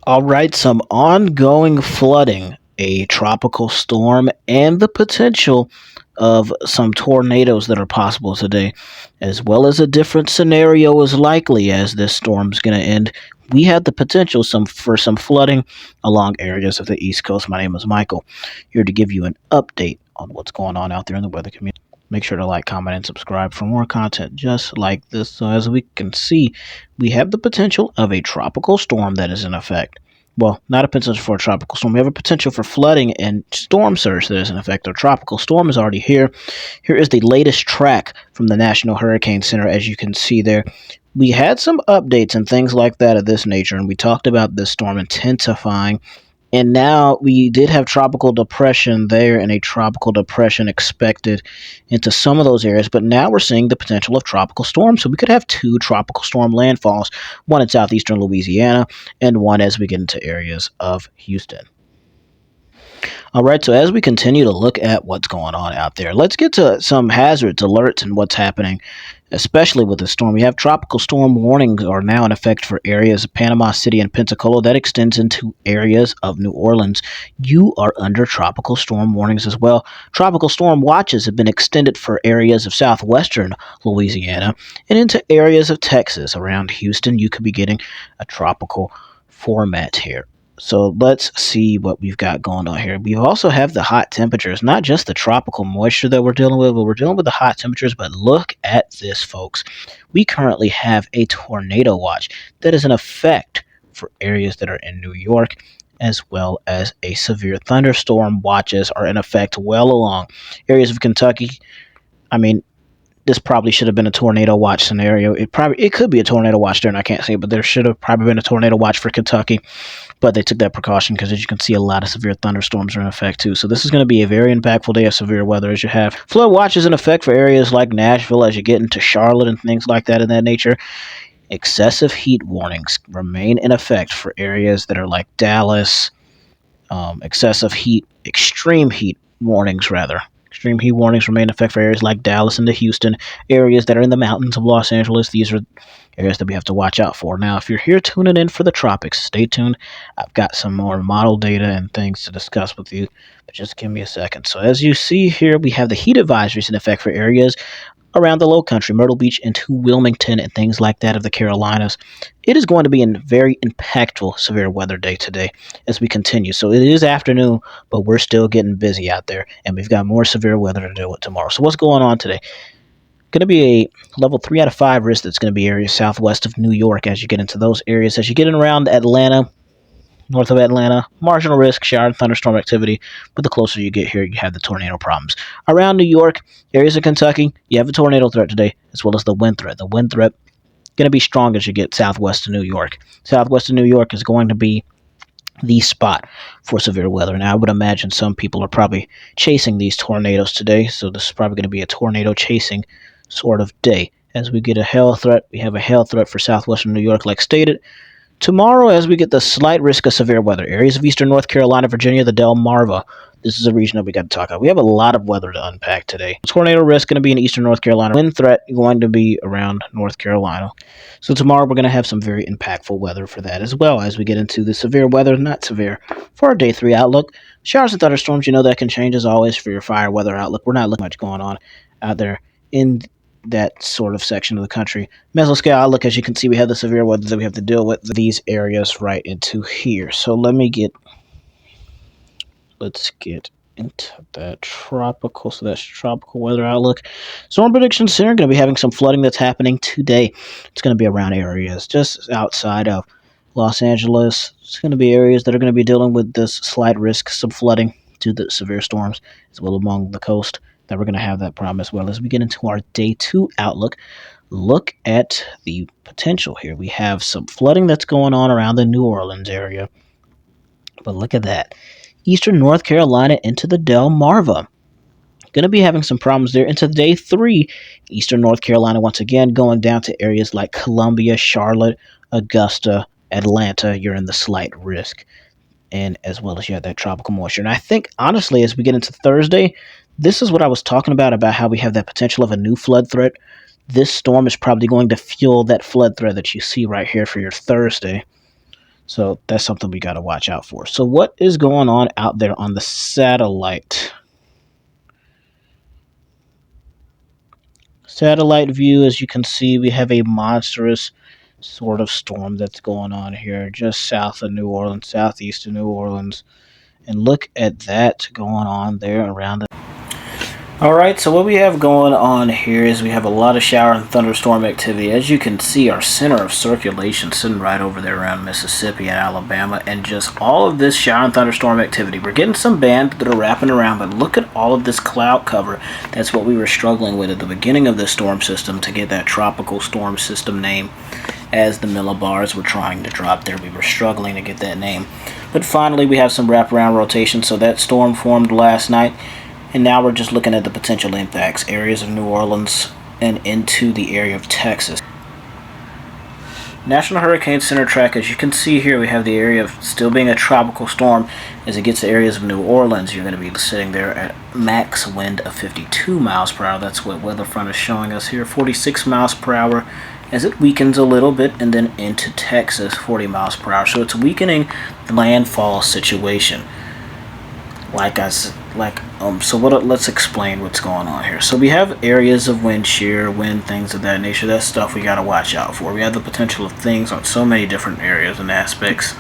All right, some ongoing flooding, a tropical storm, and the potential of some tornadoes that are possible today, as well as a different scenario is likely as this storm's going to end. We have the potential for some flooding along areas of the East Coast. My name is Michael, here to give you an update on what's going on out there in the weather community. Make sure to like, comment, and subscribe for more content just like this. So, as we can see, we have the potential of a tropical storm that is in effect. Well, not a potential for a tropical storm. We have a potential for flooding and storm surge that is in effect. A tropical storm is already here. Here is the latest track from the National Hurricane Center, as you can see there. We had some updates and things like that of this nature, and we talked about this storm intensifying. And now we did have tropical depression there and a tropical depression expected into some of those areas. But now we're seeing the potential of tropical storms. So we could have two tropical storm landfalls, one in southeastern Louisiana and one as we get into areas of Houston. All right, so as we continue to look at what's going on out there, let's get to some hazards, alerts, and what's happening, especially with the storm. We have tropical storm warnings are now in effect for areas of Panama City and Pensacola. That extends into areas of New Orleans. You are under tropical storm warnings as well. Tropical storm watches have been extended for areas of southwestern Louisiana and into areas of Texas. Around Houston, you could be getting a tropical format here. So let's see what we've got going on here. We also have the hot temperatures, not just the tropical moisture that we're dealing with, but we're dealing with the hot temperatures. But look at this, folks. We currently have a tornado watch that is in effect for areas that are in New York, as well as a severe thunderstorm watches are in effect well along areas of Kentucky. I mean, this probably should have been a tornado watch scenario. It could be a tornado watch there, and I can't see it, but there should have probably been a tornado watch for Kentucky. But they took that precaution because, as you can see, a lot of severe thunderstorms are in effect too. So this is going to be a very impactful day of severe weather as you have flood watches in effect for areas like Nashville as you get into Charlotte and things like that in that nature. Excessive heat warnings remain in effect for areas that are like Dallas. Extreme heat warnings rather. Extreme heat warnings remain in effect for areas like Dallas and the Houston, areas that are in the mountains of Los Angeles. These are areas that we have to watch out for. Now, if you're here tuning in for the tropics, stay tuned. I've got some more model data and things to discuss with you, but just give me a second. So as you see here, we have the heat advisories in effect for areas around the low country, Myrtle Beach into Wilmington and things like that of the Carolinas. It is going to be a very impactful severe weather day today as we continue. So it is afternoon, but we're still getting busy out there, and we've got more severe weather to deal with tomorrow. So what's going on today? Going to be a level 3 out of 5 risk that's going to be areas southwest of New York as you get into those areas. As you get in around Atlanta, north of Atlanta, marginal risk, shower and thunderstorm activity, but the closer you get here, you have the tornado problems. Around New York, areas of Kentucky, you have a tornado threat today, as well as the wind threat. The wind threat going to be strong as you get southwest of New York. Southwest of New York is going to be the spot for severe weather, and I would imagine some people are probably chasing these tornadoes today, so this is probably going to be a tornado chasing sort of day. As we get a hail threat, we have a hail threat for southwestern New York, like stated. Tomorrow, as we get the slight risk of severe weather, areas of eastern North Carolina, Virginia, the Delmarva. This is a region that we got to talk about. We have a lot of weather to unpack today. Tornado risk going to be in eastern North Carolina. Wind threat going to be around North Carolina. So tomorrow we're going to have some very impactful weather for that as well as we get into the severe weather, not severe, for our day 3 outlook. Showers and thunderstorms, you know that can change as always for your fire weather outlook. We're not looking much going on out there in that sort of section of the country. Mesoscale outlook, as you can see, we have the severe weather that we have to deal with these areas right into here. So let's get into that tropical. So that's tropical weather outlook. Storm prediction center going to be having some flooding that's happening today. It's going to be around areas just outside of Los Angeles. It's going to be areas that are going to be dealing with this slight risk, some flooding due to the severe storms as well along the coast. That we're going to have that problem as well. As we get into our day 2 outlook, look at the potential here. We have some flooding that's going on around the New Orleans area. But look at that. Eastern North Carolina into the Delmarva. Going to be having some problems there. Into day 3, Eastern North Carolina once again going down to areas like Columbia, Charlotte, Augusta, Atlanta. You're in the slight risk. And as well as you have that tropical moisture. And I think, honestly, as we get into Thursday, this is what I was talking about how we have that potential of a new flood threat. This storm is probably going to fuel that flood threat that you see right here for your Thursday. So that's something we got to watch out for. So what is going on out there on the satellite? Satellite view, as you can see, we have a monstrous sort of storm that's going on here just south of New Orleans, southeast of New Orleans. And look at that going on there around the. Alright, so what we have going on here is we have a lot of shower and thunderstorm activity. As you can see, our center of circulation sitting right over there around Mississippi and Alabama, and just all of this shower and thunderstorm activity. We're getting some bands that are wrapping around, but look at all of this cloud cover. That's what we were struggling with at the beginning of the storm system to get that tropical storm system name. As the millibars were trying to drop there, we were struggling to get that name. But finally, we have some wraparound rotation, so that storm formed last night. And now we're just looking at the potential impacts, areas of New Orleans and into the area of Texas. National Hurricane Center track, as you can see here, we have the area of still being a tropical storm. As it gets to areas of New Orleans, you're going to be sitting there at max wind of 52 miles per hour. That's what weather front is showing us here, 46 miles per hour as it weakens a little bit, and then into Texas, 40 miles per hour. So it's weakening the landfall situation. Let's explain what's going on here. So we have areas of wind shear, wind, things of that nature. That's stuff we got to watch out for. We have the potential of things on so many different areas and aspects.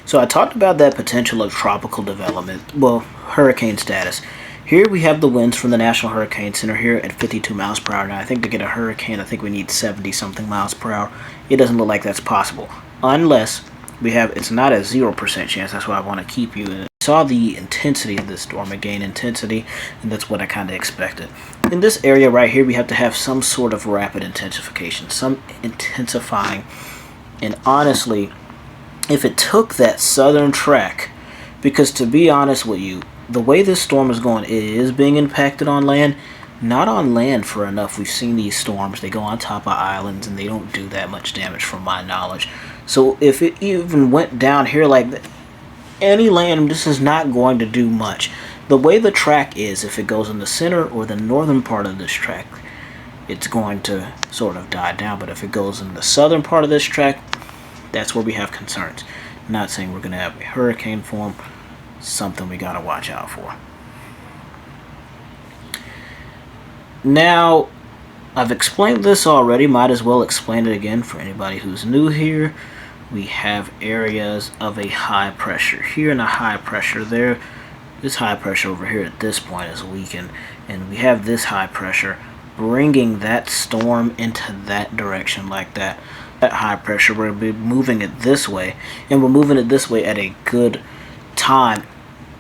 So I talked about that potential of tropical development, well, hurricane status. Here we have the winds from the National Hurricane Center here at 52 miles per hour. Now I think to get a hurricane, I think we need 70 something miles per hour. It doesn't look like that's possible unless we have, it's not a 0% chance. That's why I want to keep you in. Saw the intensity of this storm, it gained intensity, and that's what I kind of expected. In this area right here, we have to have some sort of rapid intensification, some intensifying. And honestly, if it took that southern track, because to be honest with you, the way this storm is going, it is being impacted on land. Not on land for enough. We've seen these storms, they go on top of islands and they don't do that much damage from my knowledge. So if it even went down here like that, any land, this is not going to do much. The way the track is, if it goes in the center or the northern part of this track, it's going to sort of die down. But if it goes in the southern part of this track, that's where we have concerns. I'm not saying we're going to have a hurricane form, something we got to watch out for. Now, I've explained this already, might as well explain it again for anybody who's new here. We have areas of a high pressure here and a high pressure there. This high pressure over here at this point is weakened, and we have this high pressure bringing that storm into that direction like that. That high pressure, we're going to be moving it this way, and we're moving it this way at a good time.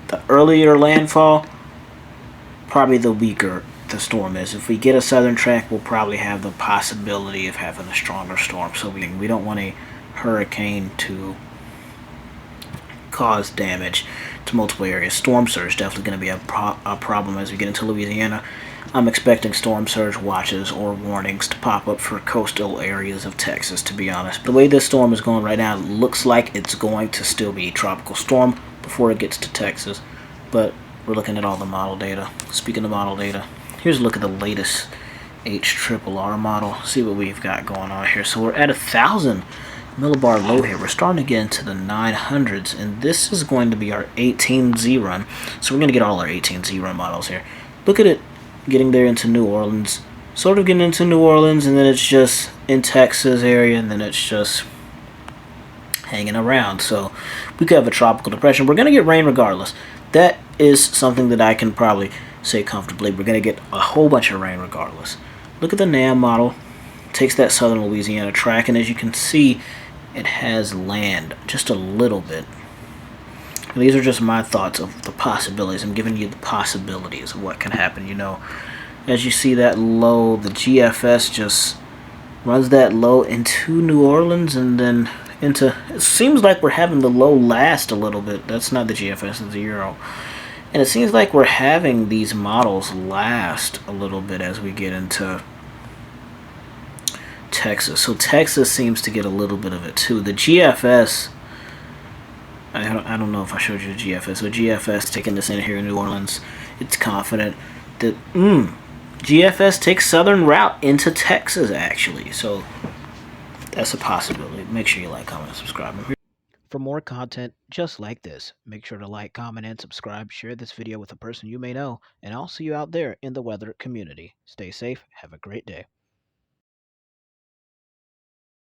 The earlier landfall, probably the weaker the storm is. If we get a southern track, we'll probably have the possibility of having a stronger storm. So we don't want a hurricane to cause damage to multiple areas. Storm surge definitely going to be a problem as we get into Louisiana. I'm expecting storm surge watches or warnings to pop up for coastal areas of Texas, to be honest. The way this storm is going right now, it looks like it's going to still be a tropical storm before it gets to Texas, but we're looking at all the model data. Speaking of model data, here's a look at the latest HRRR model. See what we've got going on here. So we're at 1,000 millibar low here. We're starting to get into the 900s, and this is going to be our 18Z run. So we're going to get all our 18Z run models here. Look at it getting there into New Orleans, sort of getting into New Orleans, and then it's just in Texas area, and then it's just hanging around. So we could have a tropical depression. We're going to get rain regardless. That is something that I can probably say comfortably. We're going to get a whole bunch of rain regardless. Look at the NAM model. It takes that southern Louisiana track, and as you can see, it has land just a little bit. And these are just my thoughts of the possibilities. I'm giving you the possibilities of what can happen. You know, as you see that low, the GFS just runs that low into New Orleans and then into, it seems like we're having the low last a little bit. That's not the GFS, it's the Euro. And it seems like we're having these models last a little bit as we get into Texas. So Texas seems to get a little bit of it too. The GFS, I don't know if I showed you the GFS, but GFS taking this in here in New Orleans, it's confident that GFS takes southern route into Texas actually. So that's a possibility. Make sure you like, comment, and subscribe. For more content just like this, make sure to like, comment, and subscribe. Share this video with a person you may know, and I'll see you out there in the weather community. Stay safe. Have a great day.